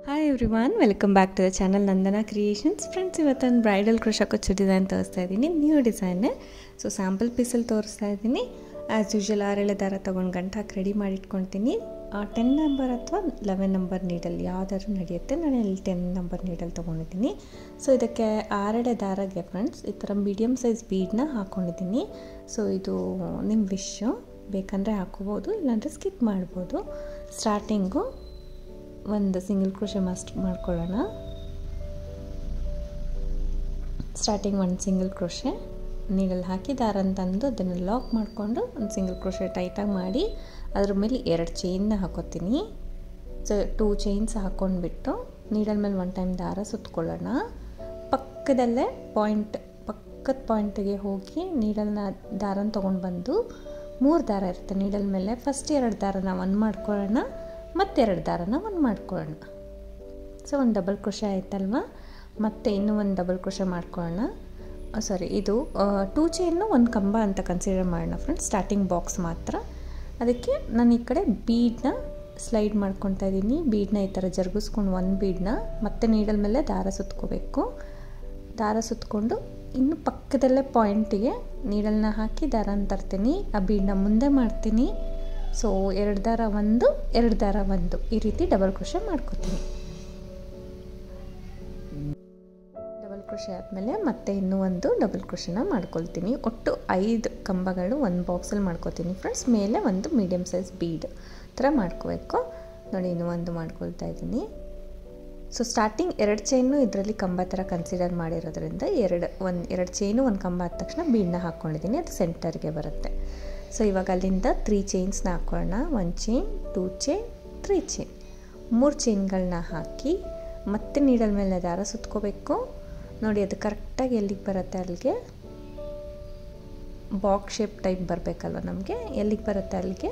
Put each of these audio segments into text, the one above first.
Hi everyone, welcome back to the channel Nandana Creations. Friends, ಇವತ್ತೊಂದು bridal crochet ಕುಚ್ಚು design ತೋರಿಸ್ತಾ ಇದ್ದೀನಿ. ನ್ಯೂ ಡಿಸೈನ್ನೇ. ಸೊ ಸ್ಯಾಂಪಲ್ ಪೀಸಲ್ಲಿ ತೋರಿಸ್ತಾ ಇದ್ದೀನಿ. ಆ್ಯಸ್ ಯೂಶುವಲ್ 6 ದಾರ ತೊಗೊಂಡು ಗಂಟು ಹಾಕಿ ರೆಡಿ ಮಾಡಿ ಇಟ್ಕೊಳ್ತೀನಿ. 10 ನಂಬರ್ ಅಥವಾ 11 ನಂಬರ್ ನೀಡಲ್ ಯಾವುದಾದ್ರೂ ನಡೆಯುತ್ತೆ. ನಾನು ಇಲ್ಲಿ 10 ನಂಬರ್ ನೀಡಲ್ ತೊಗೊಂಡಿದ್ದೀನಿ. ಸೊ ಇದಕ್ಕೆ 6 ದಾರಗೆ ಫ್ರೆಂಡ್ಸ್ ಈ ಥರ ಮೀಡಿಯಮ್ ಸೈಜ್ ಬೀಡನ್ನ ಹಾಕ್ಕೊಂಡಿದ್ದೀನಿ. ಸೊ ಇದು ನಿಮ್ಮ ವಿಶ್ಶು, ಬೇಕಂದರೆ ಹಾಕೋಬೋದು, ಇಲ್ಲಾಂದರೆ ಸ್ಕಿಪ್ ಮಾಡ್ಬೋದು. ಸ್ಟಾರ್ಟಿಂಗು ಒಂದು ಸಿಂಗಲ್ ಕ್ರೋಶೆ ಮಸ್ಟ್ ಮಾಡ್ಕೊಳ್ಳೋಣ. ಸ್ಟಾರ್ಟಿಂಗ್ ಒಂದು ಸಿಂಗಲ್ ಕ್ರೋಶೆ ನೀಡಲ್ಲಿ ಹಾಕಿ ದಾರ ತಂದು ಅದನ್ನು ಲಾಕ್ ಮಾಡಿಕೊಂಡು ಒಂದು ಸಿಂಗಲ್ ಕ್ರೋಶೆ ಟೈಟಾಗಿ ಮಾಡಿ ಅದ್ರ ಮೇಲೆ 2 ಚೈನ್ನ ಹಾಕೋತೀನಿ. ಸೊ 2 ಚೈನ್ಸ್ ಹಾಕ್ಕೊಂಡ್ಬಿಟ್ಟು ನೀಡಲ್ ಮೇಲೆ 1 ಟೈಮ್ ದಾರ ಸುತ್ಕೊಳ್ಳೋಣ. ಪಕ್ಕದಲ್ಲೇ ಪಕ್ಕದ ಪಾಯಿಂಟಿಗೆ ಹೋಗಿ ನೀಡಲ್ನ ದಾರನ ತೊಗೊಂಡು ಬಂದು 3 ದಾರ ಇರುತ್ತೆ ನೀಡಲ್ ಮೇಲೆ. ಫಸ್ಟ್ 2 ದಾರನ 1 ಮಾಡ್ಕೊಳ್ಳೋಣ, ಮತ್ತೆ 2 ದಾರನ 1 ಮಾಡ್ಕೊಳ್ಳೋಣ. ಸೊ ಒಂದು ಡಬಲ್ ಕ್ರೋಶೆ ಆಯ್ತಲ್ವ, ಮತ್ತೆ ಇನ್ನೂ ಒಂದು ಡಬಲ್ ಕ್ರೋಶೆ ಮಾಡ್ಕೊಳ್ಳೋಣ. ಇದು 2 ಚೈನ್ನು 1 ಕಂಬ ಅಂತ ಕನ್ಸಿಡರ್ ಮಾಡೋಣ ಫ್ರೆಂಡ್ಸ್, ಸ್ಟಾರ್ಟಿಂಗ್ ಬಾಕ್ಸ್ ಮಾತ್ರ. ಅದಕ್ಕೆ ನಾನು ಈ ಕಡೆ ಬೀಡನ್ನ ಸ್ಲೈಡ್ ಮಾಡ್ಕೊತಾ ಇದ್ದೀನಿ. ಬೀಡನ್ನ ಈ ಥರ ಜರುಗಿಸ್ಕೊಂಡು 1 ಬೀಡನ್ನ ಮತ್ತೆ ನೀಡಲ್ ಮೇಲೆ ದಾರ ಸುತ್ಕೋಬೇಕು. ದಾರ ಸುತ್ಕೊಂಡು ಇನ್ನು ಪಕ್ಕದಲ್ಲೇ ಪಾಯಿಂಟಿಗೆ ನೀಡಲ್ನ ಹಾಕಿ ದಾರನ ತರ್ತೀನಿ. ಆ ಬೀಡನ್ನ ಮುಂದೆ ಮಾಡ್ತೀನಿ. ಸೊ 2 ದಾರ 1, 2 ದಾರ 1 ಈ ರೀತಿ ಡಬಲ್ ಕ್ರೋಶೆ ಮಾಡ್ಕೋತೀನಿ. ಡಬಲ್ ಕ್ರೋಶೆ ಆದಮೇಲೆ ಮತ್ತೆ ಇನ್ನೂ ಒಂದು ಡಬಲ್ ಕ್ರೋಶೆನ ಮಾಡ್ಕೊಳ್ತೀನಿ. ಒಟ್ಟು 5 ಕಂಬಗಳು ಒಂದು ಬಾಕ್ಸಲ್ಲಿ ಮಾಡ್ಕೋತೀನಿ ಫ್ರೆಂಡ್ಸ್. ಮೇಲೆ ಒಂದು ಮೀಡಿಯಮ್ ಸೈಜ್ ಬೀಡ್ ಥರ ಮಾಡ್ಕೋಬೇಕು. ನೋಡಿ, ಇನ್ನೂ ಒಂದು ಮಾಡ್ಕೊಳ್ತಾ ಇದ್ದೀನಿ. ಸೊ ಸ್ಟಾರ್ಟಿಂಗ್ 2 ಚೈನು ಇದರಲ್ಲಿ ಕಂಬ ಥರ ಕನ್ಸಿಡರ್ ಮಾಡಿರೋದ್ರಿಂದ 2 ಚೈನು 1 ಕಂಬ ಆದ ತಕ್ಷಣ ಬೀಡನ್ನ ಹಾಕ್ಕೊಂಡಿದ್ದೀನಿ. ಅದು ಸೆಂಟರ್ಗೆ ಬರುತ್ತೆ. ಸೊ ಇವಾಗ ಅಲ್ಲಿಂದ 3 ಚೈನ್ಸ್ನ ಹಾಕ್ಕೊಳ್ಳೋಣ. 1 ಚೈನ್, 2 ಚೈನ್, 3 ಚೈನ್, 3 ಚೈನ್ಗಳನ್ನ ಹಾಕಿ ಮತ್ತೆ ನೀಡಲ್ ಮೇಲೆ ದಾರ ಸುತ್ಕೋಬೇಕು. ನೋಡಿ, ಅದು ಕರೆಕ್ಟಾಗಿ ಎಲ್ಲಿಗೆ ಬರುತ್ತೆ ಅಲ್ಲಿಗೆ ಬಾಕ್ಸ್ ಶೇಪ್ ಟೈಪ್ ಬರಬೇಕಲ್ವ ನಮಗೆ. ಎಲ್ಲಿಗೆ ಬರುತ್ತೆ ಅಲ್ಲಿಗೆ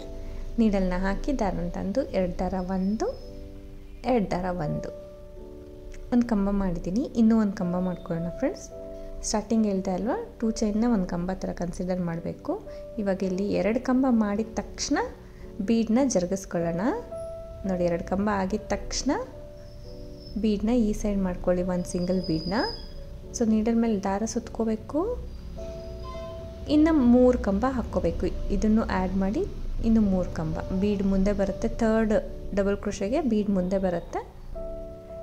ನೀಡಲ್ನ ಹಾಕಿ ದಾರನ ತಂದು 2 ದಾರ 1, 2 ದಾರ 1 ಒಂದು ಕಂಬ ಮಾಡಿದ್ದೀನಿ. ಇನ್ನೂ 1 ಕಂಬ ಮಾಡ್ಕೊಳ್ಳೋಣ ಫ್ರೆಂಡ್ಸ್. ಸ್ಟಾರ್ಟಿಂಗ್ ಹೇಳ್ದೆ ಅಲ್ವಾ, 2 ಚೈನ್ನ 1 ಕಂಬ ಥರ ಕನ್ಸಿಡರ್ ಮಾಡಬೇಕು. ಇವಾಗ ಇಲ್ಲಿ 2 ಕಂಬ ಮಾಡಿದ ತಕ್ಷಣ ಬೀಡನ್ನ ಜರುಗಿಸ್ಕೊಳ್ಳೋಣ. ನೋಡಿ, 2 ಕಂಬ ಆಗಿದ ತಕ್ಷಣ ಬೀಡನ್ನ ಈ ಸೈಡ್ ಮಾಡ್ಕೊಳ್ಳಿ, 1 ಸಿಂಗಲ್ ಬೀಡನ್ನ. ಸೊ ನೀಡಲ್ ಮೇಲೆ ದಾರ ಸುತ್ಕೋಬೇಕು. ಇನ್ನು 3 ಕಂಬ ಹಾಕ್ಕೋಬೇಕು. ಇದನ್ನು ಆ್ಯಡ್ ಮಾಡಿ ಇನ್ನು 3 ಕಂಬ. ಬೀಡ್ ಮುಂದೆ ಬರುತ್ತೆ. 3rd ಡಬಲ್ ಕ್ರೋಶೆಗೆ ಬೀಡ್ ಮುಂದೆ ಬರುತ್ತೆ.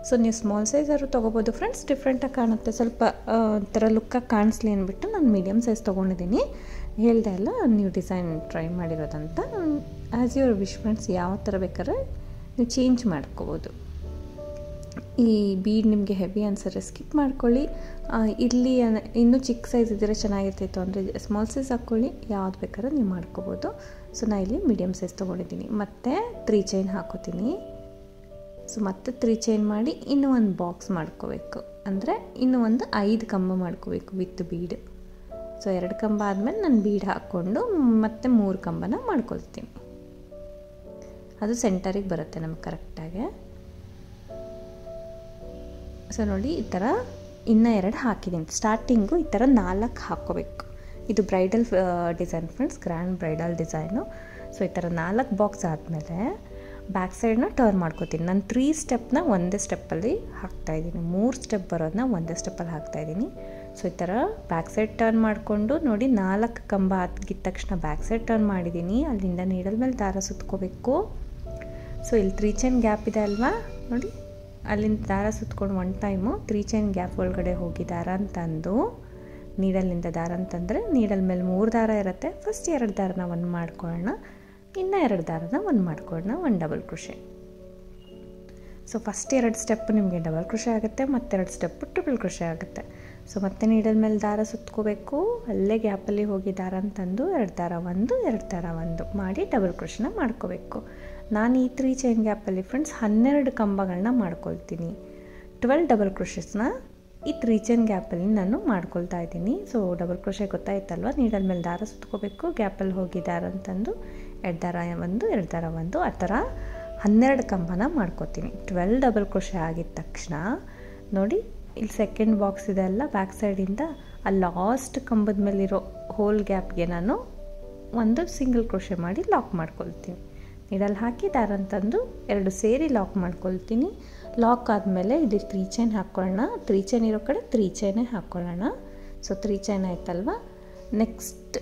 ಸೊ ನೀವು ಸ್ಮಾಲ್ ಸೈಜಾದ್ರು ತೊಗೋಬೋದು ಫ್ರೆಂಡ್ಸ್, ಡಿಫ್ರೆಂಟಾಗಿ ಕಾಣುತ್ತೆ. ಸ್ವಲ್ಪ ಥರ ಲುಕ್ಕಾಗಿ ಕಾಣಿಸ್ಲಿ ಅಂದ್ಬಿಟ್ಟು ನಾನು ಮೀಡಿಯಮ್ ಸೈಜ್ ತೊಗೊಂಡಿದ್ದೀನಿ. ಹೇಳ್ದೆ ಅಲ್ಲ, ನ್ಯೂ ಡಿಸೈನ್ ಟ್ರೈ ಮಾಡಿರೋದಂತ. ಆ್ಯಸ್ ಯುವರ್ ವಿಶ್ ಫ್ರೆಂಡ್ಸ್, ಯಾವ ಥರ ಬೇಕಾದ್ರೆ ನೀವು ಚೇಂಜ್ ಮಾಡ್ಕೋಬೋದು. ಈ ಬೀಡ್ ನಿಮಗೆ ಹೆವಿ ಅನ್ಸರೆ ಸ್ಕಿಪ್ ಮಾಡ್ಕೊಳ್ಳಿ. ಇಲ್ಲಿ ಇನ್ನೂ ಚಿಕ್ಕ ಸೈಜ್ ಇದ್ದರೆ ಚೆನ್ನಾಗಿರ್ತಿತ್ತು ಅಂದರೆ ಸ್ಮಾಲ್ ಸೈಜ್ ಹಾಕ್ಕೊಳ್ಳಿ. ಯಾವ್ದು ಬೇಕಾದ್ರೆ ನೀವು ಮಾಡ್ಕೋಬೋದು. ಸೊ ನಾನು ಇಲ್ಲಿ ಮೀಡಿಯಮ್ ಸೈಜ್ ತೊಗೊಂಡಿದ್ದೀನಿ. ಮತ್ತು 3 ಚೈನ್ ಹಾಕೋತೀನಿ. ಸೊ ಮತ್ತೆ 3 ಚೈನ್ ಮಾಡಿ ಇನ್ನೂ ಒಂದು ಬಾಕ್ಸ್ ಮಾಡ್ಕೋಬೇಕು. ಅಂದರೆ ಇನ್ನೂ ಒಂದು 5 ಕಂಬ ಮಾಡ್ಕೋಬೇಕು ವಿತ್ ಬೀಡ್. ಸೊ 2 ಕಂಬ ಆದಮೇಲೆ ನಾನು ಬೀಡ್ ಹಾಕ್ಕೊಂಡು ಮತ್ತೆ 3 ಕಂಬನ ಮಾಡ್ಕೊಳ್ತೀನಿ. ಅದು ಸೆಂಟರಿಗೆ ಬರುತ್ತೆ ನಮಗೆ ಕರೆಕ್ಟಾಗಿ. ಸೊ ನೋಡಿ, ಈ ಥರ ಇನ್ನೂ 2 ಹಾಕಿದ್ದೀನಿ. ಸ್ಟಾರ್ಟಿಂಗು ಈ ಥರ 4 ಹಾಕ್ಕೋಬೇಕು. ಇದು bridal design friends, grand bridal design. So ಈ ಥರ 4 ಬಾಕ್ಸ್ ಆದಮೇಲೆ ಬ್ಯಾಕ್ ಸೈಡನ್ನ ಟರ್ನ್ ಮಾಡ್ಕೋತೀನಿ. ನಾನು 3 ಸ್ಟೆಪ್ನ ಒಂದೇ ಸ್ಟೆಪ್ಪಲ್ಲಿ ಹಾಕ್ತಾಯಿದ್ದೀನಿ. 3 ಸ್ಟೆಪ್ ಬರೋದನ್ನ ಒಂದೇ ಸ್ಟೆಪ್ಪಲ್ಲಿ ಹಾಕ್ತಾಯಿದ್ದೀನಿ. ಸೊ ಈ ಥರ ಬ್ಯಾಕ್ ಸೈಡ್ ಟರ್ನ್ ಮಾಡಿಕೊಂಡು ನೋಡಿ, 4 ಕಂಬ ಆಗಿದ ತಕ್ಷಣ ಬ್ಯಾಕ್ ಸೈಡ್ ಟರ್ನ್ ಮಾಡಿದ್ದೀನಿ. ಅಲ್ಲಿಂದ ನೀಡಲ್ ಮೇಲೆ ದಾರ ಸುತ್ಕೋಬೇಕು. ಸೊ ಇಲ್ಲಿ 3 ಚೈನ್ ಗ್ಯಾಪ್ ಇದೆ ಅಲ್ವಾ, ನೋಡಿ ಅಲ್ಲಿಂದ ದಾರ ಸುತ್ಕೊಂಡು 1 ಟೈಮು 3 ಚೈನ್ ಗ್ಯಾಪ್ ಒಳಗಡೆ ಹೋಗಿ ದಾರ ಅಂತಂದು ನೀಡಲ್ಲಿಂದ ದಾರ ಅಂತಂದರೆ ನೀಡಲ್ ಮೇಲೆ 3 ದಾರ ಇರುತ್ತೆ. ಫಸ್ಟ್ 2 ದಾರನ 1 ಮಾಡ್ಕೊಳ್ಳೋಣ, ಇನ್ನು 2 ದಾರನ 1 ಮಾಡ್ಕೊಳ್ಳೋಣ, 1 double crochet. So first 2 step ನಿಮಗೆ ಡಬಲ್ ಕ್ರೋಶೆ ಆಗುತ್ತೆ, ಮತ್ತೆ 2 ಸ್ಟೆಪ್ಪು ಟ್ರಿಪಲ್ ಕ್ರೋಶೆ ಆಗುತ್ತೆ. ಸೊ ಮತ್ತೆ ನೀಡಲ್ ಮೇಲೆ ದಾರ ಸುತ್ಕೋಬೇಕು. ಅಲ್ಲೇ ಗ್ಯಾಪಲ್ಲಿ ಹೋಗಿ ದಾರ ಅಂತಂದು 2 ದಾರ 1, 2 ದಾರ 1 ಮಾಡಿ ಡಬಲ್ ಕ್ರೋಶೆನ ಮಾಡ್ಕೋಬೇಕು. ನಾನು ಈ 3 ಚೈನ್ ಗ್ಯಾಪಲ್ಲಿ ಫ್ರೆಂಡ್ಸ್ 12 ಕಂಬಗಳನ್ನ ಮಾಡ್ಕೊಳ್ತೀನಿ. 12 ಡಬಲ್ ಕ್ರೋಶಸ್ನ ಈ 3 ಚೈನ್ ಗ್ಯಾಪಲ್ಲಿ ನಾನು ಮಾಡ್ಕೊಳ್ತಾ ಇದ್ದೀನಿ. ಸೊ ಡಬಲ್ ಕ್ರೋಶೆ ಗೊತ್ತಾಯ್ತಲ್ವ, ನೀಡಲ್ ಮೇಲೆ ದಾರ ಸುತ್ಕೋಬೇಕು, ಗ್ಯಾಪಲ್ಲಿ ಹೋಗಿ ದಾರ ಅಂತಂದು 2 ದಾರ 1, 2 ದಾರ 1 ಆ ಥರ 12 ಕಂಬನ ಮಾಡ್ಕೋತೀನಿ. 12 ಡಬಲ್ ಕ್ರೋಶೆ ಆಗಿದ ತಕ್ಷಣ ನೋಡಿ, ಇಲ್ಲಿ ಸೆಕೆಂಡ್ ಬಾಕ್ಸ್ ಇದೆ ಅಲ್ಲ ಬ್ಯಾಕ್ ಸೈಡಿಂದ, ಆ ಲಾಸ್ಟ್ ಕಂಬದ ಮೇಲಿರೋ ಹೋಲ್ ಗ್ಯಾಪ್ಗೆ ನಾನು ಒಂದು ಸಿಂಗಲ್ ಕ್ರೋಶೆ ಮಾಡಿ ಲಾಕ್ ಮಾಡ್ಕೊಳ್ತೀನಿ. ನೀಡಲ್ ಹಾಕಿ ದಾರನ ತಂದು ಎರಡು ಸೇರಿ ಲಾಕ್ ಮಾಡ್ಕೊಳ್ತೀನಿ. ಲಾಕ್ ಆದಮೇಲೆ ಇಲ್ಲಿ 3 ಚೈನ್ ಹಾಕ್ಕೊಳ್ಳೋಣ. 3 ಚೈನ್ ಇರೋ ಕಡೆ 3 ಚೈನೇ ಹಾಕ್ಕೊಳ್ಳೋಣ. So 3 chain ಆಯ್ತಲ್ವ. ನೆಕ್ಸ್ಟ್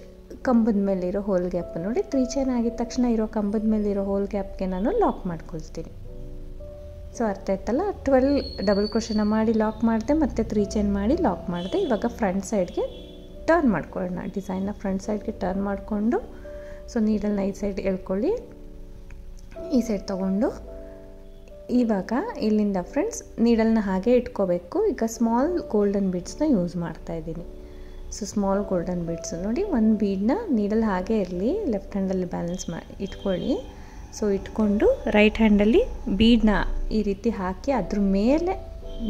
ಕಂಬದ ಮೇಲಿರೋ ಹೋಲ್ ಗ್ಯಾಪ್ ನೋಡಿ, 3 ಚೈನ್ ಆಗಿದ ತಕ್ಷಣ ಇರೋ ಕಂಬದ ಮೇಲಿರೋ ಹೋಲ್ ಗ್ಯಾಪ್ಗೆ ನಾನು ಲಾಕ್ ಮಾಡ್ಕೊಳ್ತೀನಿ. ಸೊ ಅರ್ಥ ಆಯ್ತಲ್ಲ. 12 ಡಬಲ್ ಕ್ರೋಶನ ಮಾಡಿ ಲಾಕ್ ಮಾಡಿದೆ, ಮತ್ತು 3 ಚೈನ್ ಮಾಡಿ ಲಾಕ್ ಮಾಡಿದೆ. ಇವಾಗ ಫ್ರಂಟ್ ಸೈಡ್ಗೆ ಟರ್ನ್ ಮಾಡ್ಕೊಳ್ಳೋಣ. ಡಿಸೈನ್ನ ಫ್ರಂಟ್ ಸೈಡ್ಗೆ ಟರ್ನ್ ಮಾಡಿಕೊಂಡು, ಸೊ ನೀಡಲ್ನ ಈ ಸೈಡ್ ಎಳ್ಕೊಳ್ಳಿ, ಈ ಸೈಡ್ ತೊಗೊಂಡು ಇವಾಗ ಇಲ್ಲಿಂದ ಫ್ರೆಂಡ್ಸ್ ನೀಡಲ್ನ ಹಾಗೆ ಇಟ್ಕೋಬೇಕು. ಈಗ ಸ್ಮಾಲ್ ಗೋಲ್ಡನ್ ಬೀಡ್ಸ್ನ ಯೂಸ್ ಮಾಡ್ತಾಯಿದ್ದೀನಿ. ಸೊ ಸ್ಮಾಲ್ ಗೋಲ್ಡನ್ ಬೀಡ್ಸು ನೋಡಿ, ಒಂದು ಬೀಡನ್ನ ನೀಡಲ್ ಹಾಗೆ ಇರಲಿ, ಲೆಫ್ಟ್ ಹ್ಯಾಂಡಲ್ಲಿ ಬ್ಯಾಲೆನ್ಸ್ ಮಾಡಿ ಇಟ್ಕೊಳ್ಳಿ. ಸೊ ಇಟ್ಕೊಂಡು ರೈಟ್ ಹ್ಯಾಂಡಲ್ಲಿ ಬೀಡನ್ನ ಈ ರೀತಿ ಹಾಕಿ ಅದ್ರ ಮೇಲೆ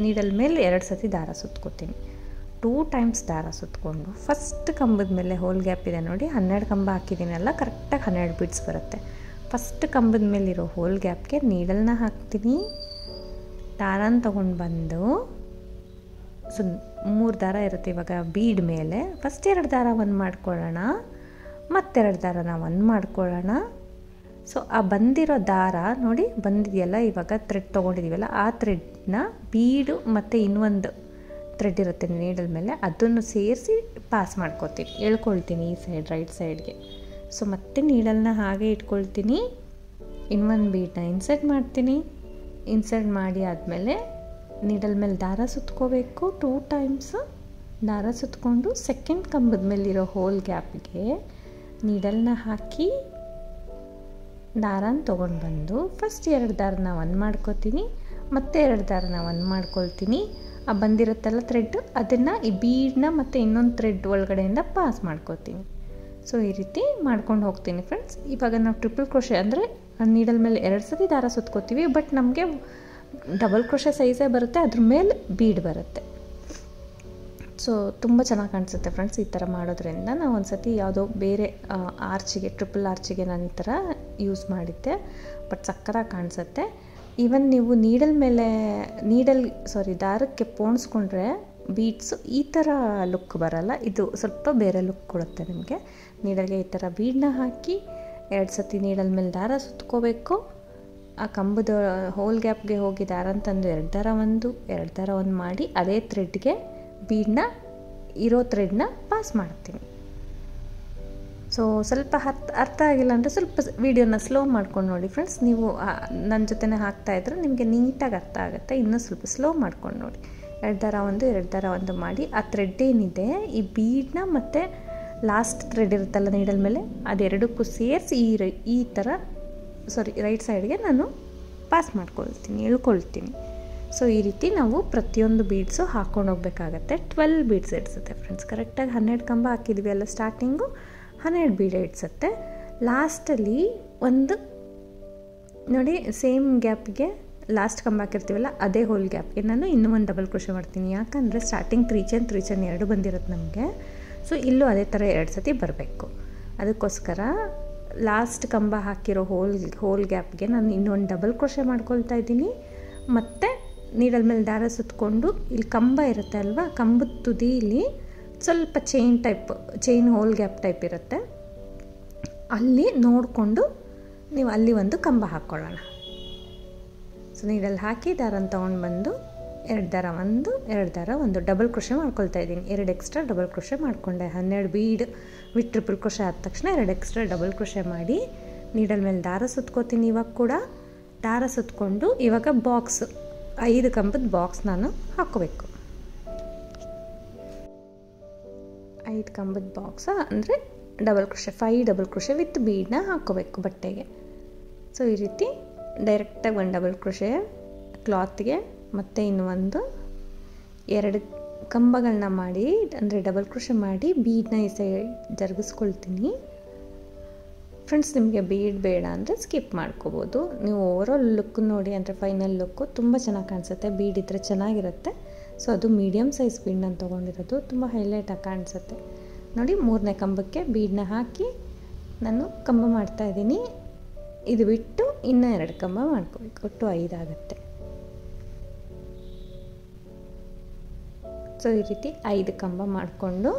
ನೀಡಲ್ ಮೇಲೆ 2 ಸತಿ ದಾರ ಸುತ್ಕೋತೀನಿ. 2 ಟೈಮ್ಸ್ ದಾರ ಸುತ್ತಕೊಂಡು ಫಸ್ಟ್ ಕಂಬದ ಮೇಲೆ ಹೋಲ್ ಗ್ಯಾಪ್ ಇದೆ ನೋಡಿ, 12 ಕಂಬ ಹಾಕಿದ್ದೀನಲ್ಲ, ಕರೆಕ್ಟಾಗಿ 12 ಬೀಡ್ಸ್ ಬರುತ್ತೆ. ಫಸ್ಟ್ ಕಂಬದ ಮೇಲಿರೋ ಹೋಲ್ ಗ್ಯಾಪ್ಗೆ ನೀಡಲ್ನ ಹಾಕ್ತೀನಿ, ದಾರನ ತೊಗೊಂಡು ಬಂದು, ಸೊ 3 ದಾರ ಇರುತ್ತೆ ಇವಾಗ ಬೀಡ್ ಮೇಲೆ. ಫಸ್ಟ್ 2 ದಾರ ಒಂದು ಮಾಡ್ಕೊಳ್ಳೋಣ, ಮತ್ತೆರಡು ದಾರನ ಒಂದು ಮಾಡ್ಕೊಳ್ಳೋಣ. ಸೊ ಆ ಬಂದಿರೋ ದಾರ ನೋಡಿ ಬಂದಿದೆಯಲ್ಲ, ಇವಾಗ ಥ್ರೆಡ್ ತೊಗೊಂಡಿದ್ದೀವಲ್ಲ, ಆ ಥ್ರೆಡ್ನ ಬೀಡು ಮತ್ತು ಇನ್ನೊಂದು ಥ್ರೆಡ್ ಇರುತ್ತೆ ನೀಡಲ್ ಮೇಲೆ, ಅದನ್ನು ಸೇರಿಸಿ ಪಾಸ್ ಮಾಡ್ಕೊತೀನಿ, ಎಳ್ಕೊಳ್ತೀನಿ ಈ ಸೈಡ್ ರೈಟ್ ಸೈಡ್ಗೆ. ಸೊ ಮತ್ತೆ ನೀಡಲ್ನ ಹಾಗೆ ಇಟ್ಕೊಳ್ತೀನಿ, ಇನ್ನೊಂದು ಬೀಡನ್ನ ಇನ್ಸರ್ಟ್ ಮಾಡ್ತೀನಿ. ಇನ್ಸರ್ಟ್ ಮಾಡಿ ಆದಮೇಲೆ ನೀಡಲ್ ಮೇಲೆ ದಾರ ಸುತ್ಕೋಬೇಕು. 2 ಟೈಮ್ಸ್ ದಾರ ಸುತ್ಕೊಂಡು ಸೆಕೆಂಡ್ ಕಂಬದ ಮೇಲಿರೋ ಹೋಲ್ ಗ್ಯಾಪ್ಗೆ ನೀಡಲ್ನ ಹಾಕಿ ದಾರನ ತೊಗೊಂಡು ಬಂದು ಫಸ್ಟ್ 2 ದಾರನ ಒಂದು ಮಾಡ್ಕೊತೀನಿ, ಮತ್ತೆ 2 ದಾರನ ಒಂದು ಮಾಡ್ಕೊಳ್ತೀನಿ. ಆ ಬಂದಿರುತ್ತಲ್ಲ ಥ್ರೆಡ್, ಅದನ್ನು ಈ ಬೀಡನ್ನ ಮತ್ತು ಇನ್ನೊಂದು ಥ್ರೆಡ್ ಒಳಗಡೆಯಿಂದ ಪಾಸ್ ಮಾಡ್ಕೊತೀನಿ. ಸೊ ಈ ರೀತಿ ಮಾಡ್ಕೊಂಡು ಹೋಗ್ತೀನಿ ಫ್ರೆಂಡ್ಸ್. ಇವಾಗ ನಾವು ಟ್ರಿಪಲ್ ಕ್ರೋಶೆ ಅಂದರೆ ನೀಡಲ್ ಮೇಲೆ 2 ಸತಿ ದಾರ ಸುತ್ಕೋತೀವಿ, ಬಟ್ ನಮಗೆ ಡಬಲ್ ಕ್ರೋಶೆ ಸೈಜೇ ಬರುತ್ತೆ, ಅದ್ರ ಮೇಲೆ ಬೀಡ್ ಬರುತ್ತೆ. ಸೊ ತುಂಬ ಚೆನ್ನಾಗಿ ಕಾಣಿಸುತ್ತೆ ಫ್ರೆಂಡ್ಸ್ ಈ ಥರ ಮಾಡೋದ್ರಿಂದ. ನಾವು ಒಂದು ಸತಿ ಯಾವುದೋ ಬೇರೆ ಆರ್ಚಿಗೆ, ಟ್ರಿಪಲ್ ಆರ್ಚಿಗೆ ನಾನು ಈ ಥರ ಯೂಸ್ ಮಾಡಿದ್ದೆ, ಬಟ್ ಸಕ್ಕತ್ತಾಗಿ ಕಾಣಿಸುತ್ತೆ. ಈವನ್ ನೀವು ದಾರಕ್ಕೆ ಪೋಣಿಸ್ಕೊಂಡ್ರೆ ಬೀಡ್ಸು ಈ ಥರ ಲುಕ್ ಬರಲ್ಲ, ಇದು ಸ್ವಲ್ಪ ಬೇರೆ ಲುಕ್ ಕೊಡುತ್ತೆ ನಿಮಗೆ. ನೀಡಲ್ಗೆ ಈ ಥರ ಬೀಡನ್ನ ಹಾಕಿ 2 ಸತಿ ನೀಡಲ್ ಮೇಲೆ ದಾರ ಸುತ್ಕೋಬೇಕು. ಆ ಕಂಬದ ಹೋಲ್ ಗ್ಯಾಪ್ಗೆ ಹೋಗಿ ದಾರನ ತಂದು 2 ದಾರ ಒಂದು ಮಾಡಿ ಅದೇ ಥ್ರೆಡ್ಗೆ ಬೀಡನ್ನ ಇರೋ ಥ್ರೆಡ್ನ ಪಾಸ್ ಮಾಡ್ತೀನಿ. ಸೊ ಸ್ವಲ್ಪ ಅರ್ಥ ಆಗಿಲ್ಲ ಅಂದರೆ ಸ್ವಲ್ಪ ವೀಡಿಯೋನ ಸ್ಲೋ ಮಾಡ್ಕೊಂಡು ನೋಡಿ ಫ್ರೆಂಡ್ಸ್. ನೀವು ನನ್ನ ಜೊತೆನೇ ಹಾಕ್ತಾಯಿದ್ರೆ ನಿಮಗೆ ನೀಟಾಗಿ ಅರ್ಥ ಆಗುತ್ತೆ. ಇನ್ನೂ ಸ್ವಲ್ಪ ಸ್ಲೋ ಮಾಡ್ಕೊಂಡು ನೋಡಿ. 2 ದಾರ ಒಂದು ಮಾಡಿ ಆ ಥ್ರೆಡ್ ಏನಿದೆ ಈ ಬೀಡನ್ನ ಮತ್ತು ಲಾಸ್ಟ್ ಥ್ರೆಡ್ ಇರುತ್ತಲ್ಲ ನೀಡಲ್ ಮೇಲೆ, ಅದೆರಡಕ್ಕೂ ಸೇರಿಸಿ ಈ ಥರ ರೈಟ್ ಸೈಡ್ಗೆ ನಾನು ಪಾಸ್ ಮಾಡ್ಕೊಳ್ತೀನಿ, ಎಳ್ಕೊಳ್ತೀನಿ. ಸೊ ಈ ರೀತಿ ನಾವು ಪ್ರತಿಯೊಂದು ಬೀಡ್ಸು ಹಾಕ್ಕೊಂಡು ಹೋಗ್ಬೇಕಾಗತ್ತೆ. 12 ಬೀಡ್ಸ್ ಇಡ್ಸುತ್ತೆ ಫ್ರೆಂಡ್ಸ್. ಕರೆಕ್ಟಾಗಿ 12 ಕಂಬ ಹಾಕಿದ್ವಿ ಅಲ್ಲ ಸ್ಟಾರ್ಟಿಂಗು, 12 ಬೀಡ್ ಇಡ್ಸುತ್ತೆ. ಲಾಸ್ಟಲ್ಲಿ ಒಂದು ನೋಡಿ ಸೇಮ್ ಗ್ಯಾಪ್ಗೆ ಲಾಸ್ಟ್ ಕಂಬ ಹಾಕಿರ್ತೀವಲ್ಲ ಅದೇ ಹೋಲ್ ಗ್ಯಾಪ್ಗೆ ನಾನು ಇನ್ನೂ ಒಂದು ಡಬಲ್ ಕ್ರೋಶೆ ಮಾಡ್ತೀನಿ. ಯಾಕಂದರೆ ಸ್ಟಾರ್ಟಿಂಗ್ 3 ಚೈನ್ 2 ಬಂದಿರುತ್ತೆ ನಮಗೆ. ಸೊ ಇಲ್ಲೂ ಅದೇ ಥರ 2 ಸತಿ ಬರಬೇಕು. ಅದಕ್ಕೋಸ್ಕರ ಲಾಸ್ಟ್ ಕಂಬ ಹಾಕಿರೋ ಹೋಲ್ ಗ್ಯಾಪ್ಗೆ ನಾನು ಇನ್ನೊಂದು ಡಬಲ್ ಕ್ರೋಶೆ ಮಾಡ್ಕೊಳ್ತಾ ಇದ್ದೀನಿ. ಮತ್ತು ನೀಡಲ್ ಮೇಲೆ ದಾರ ಸುತ್ತಕೊಂಡು ಇಲ್ಲಿ ಕಂಬ ಇರುತ್ತೆ ಅಲ್ವಾ, ಕಂಬದ ತುದಿಯಲ್ಲಿ ಸ್ವಲ್ಪ ಚೈನ್ ಹೋಲ್ ಗ್ಯಾಪ್ ಟೈಪ್ ಇರುತ್ತೆ, ಅಲ್ಲಿ ನೋಡಿಕೊಂಡು ನೀವು ಅಲ್ಲಿ ಒಂದು ಕಂಬ ಹಾಕ್ಕೊಳ್ಳೋಣ. ಸೊ ನೀಡಲ್ ಹಾಕಿ ದಾರನ ತೊಗೊಂಡು ಬಂದು 2 ದಾರ ಒಂದು ಡಬಲ್ ಕ್ರೋಶೆ ಮಾಡ್ಕೊಳ್ತಾ ಇದ್ದೀನಿ. 2 ಎಕ್ಸ್ಟ್ರಾ ಡಬಲ್ ಕ್ರೋಶೆ ಮಾಡಿಕೊಂಡೆ. 12 ಬೀಡ್ ವಿತ್ ಟ್ರಿಪಲ್ ಕ್ರೋಶೆ ಆದ ತಕ್ಷಣ 2 ಎಕ್ಸ್ಟ್ರಾ ಡಬಲ್ ಕ್ರೋಶೆ ಮಾಡಿ ನೀಡಲ್ ಮೇಲೆ ದಾರ ಸುತ್ಕೋತೀನಿ. ಇವಾಗ ಕೂಡ ದಾರ ಸುತ್ಕೊಂಡು ಇವಾಗ 5 ಕಂಬದ ಬಾಕ್ಸ್ ನಾನು ಹಾಕೋಬೇಕು. 5 ಕಂಬದ ಬಾಕ್ಸ್ ಅಂದರೆ 5 ಡಬಲ್ ಕ್ರೋಶೆ ವಿತ್ ಬೀಡನ್ನ ಹಾಕೋಬೇಕು ಬಟ್ಟೆಗೆ. ಸೊ ಈ ರೀತಿ ಡೈರೆಕ್ಟಾಗಿ 1 ಡಬಲ್ ಕ್ರೋಶೆ ಕ್ಲಾತ್ಗೆ ಮತ್ತು ಇನ್ನೊಂದು 2 ಕಂಬಗಳನ್ನ ಮಾಡಿ ಅಂದರೆ ಡಬಲ್ ಕ್ರೋಶೆ ಮಾಡಿ ಬೀಡನ್ನ ಈ ಸೈಡ್ ಜರುಗಿಸ್ಕೊಳ್ತೀನಿ. ಫ್ರೆಂಡ್ಸ್ ನಿಮಗೆ ಬೀಡ್ ಬೇಡ ಅಂದರೆ ಸ್ಕಿಪ್ ಮಾಡ್ಕೋಬೋದು. ನೀವು ಓವರಾಲ್ ಲುಕ್ ನೋಡಿ, ಅಂದರೆ ಫೈನಲ್ ಲುಕ್ಕು ತುಂಬ ಚೆನ್ನಾಗಿ ಕಾಣಿಸುತ್ತೆ. ಬೀಡ್ ಇದ್ದರೆ ಚೆನ್ನಾಗಿರುತ್ತೆ. ಸೊ ಅದು ಮೀಡಿಯಮ್ ಸೈಜ್ ಬೀಡ್ ನಾನು ತೊಗೊಂಡಿರೋದು, ತುಂಬ ಹೈಲೈಟಾಗಿ ಕಾಣಿಸುತ್ತೆ ನೋಡಿ. 3ನೇ ಕಂಬಕ್ಕೆ ಬೀಡನ್ನ ಹಾಕಿ ನಾನು ಕಂಬ ಮಾಡ್ತಾಯಿದ್ದೀನಿ. ಇದು ಬಿಟ್ಟು ಇನ್ನೂ 2 ಕಂಬ ಮಾಡ್ಕೋಬೇಕು, ಒಟ್ಟು 5 ಆಗುತ್ತೆ. ಸೊ ಈ ರೀತಿ 5 ಕಂಬ ಮಾಡಿಕೊಂಡು